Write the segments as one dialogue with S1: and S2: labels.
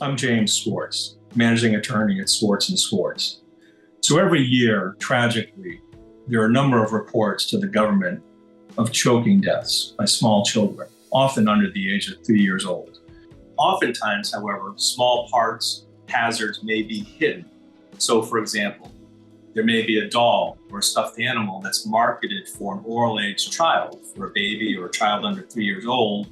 S1: I'm James Swartz, managing attorney at Swartz and Swartz. So every year, tragically, there are a number of reports to the government of choking deaths by small children, often under the age of 3 years old. Oftentimes, however, small parts, hazards may be hidden. So for example, there may be a doll or a stuffed animal that's marketed for an oral age child, for a baby or a child under 3 years old,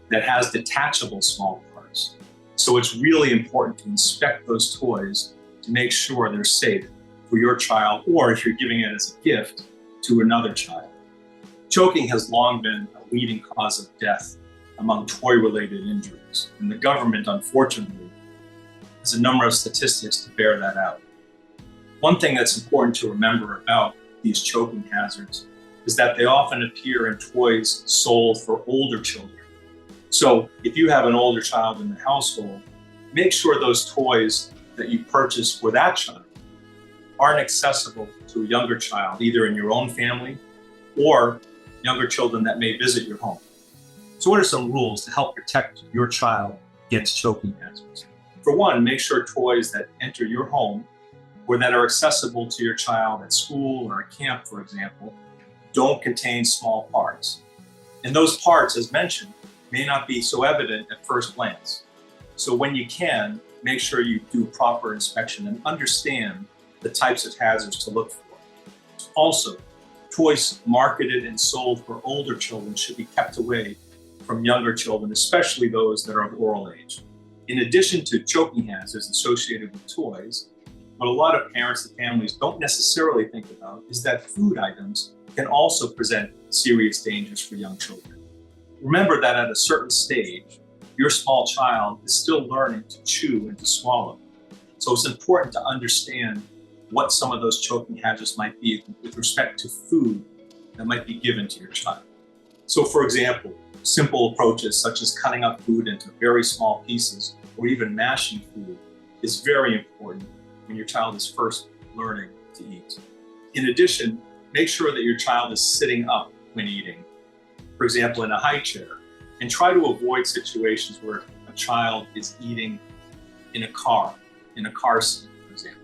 S1: that has detachable small parts. So it's really important to inspect those toys to make sure they're safe for your child, or if you're giving it as a gift to another child. Choking has long been a leading cause of death among toy-related injuries, and the government, unfortunately, has a number of statistics to bear that out. One thing that's important to remember about these choking hazards is that they often appear in toys sold for older children. So if you have an older child in the household, make sure those toys that you purchase for that child aren't accessible to a younger child, either in your own family or younger children that may visit your home. So what are some rules to help protect your child against choking hazards? For one, make sure toys that enter your home or that are accessible to your child at school or at camp, for example, don't contain small parts. And those parts, as mentioned, may not be so evident at first glance. So when you can, make sure you do proper inspection and understand the types of hazards to look for. Also, toys marketed and sold for older children should be kept away from younger children, especially those that are of oral age. In addition to choking hazards associated with toys, what a lot of parents and families don't necessarily think about is that food items can also present serious dangers for young children. Remember that at a certain stage, your small child is still learning to chew and to swallow. So it's important to understand what some of those choking hazards might be with respect to food that might be given to your child. So for example, simple approaches such as cutting up food into very small pieces or even mashing food is very important when your child is first learning to eat. In addition, make sure that your child is sitting up when eating, for example, in a high chair, and try to avoid situations where a child is eating in a car seat, for example.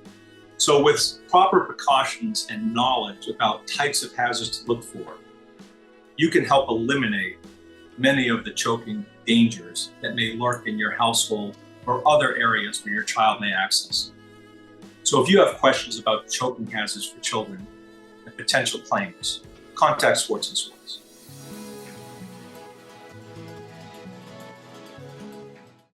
S1: So with proper precautions and knowledge about types of hazards to look for, you can help eliminate many of the choking dangers that may lurk in your household or other areas where your child may access. So if you have questions about choking hazards for children and potential claims, contact Swartz and Swartz.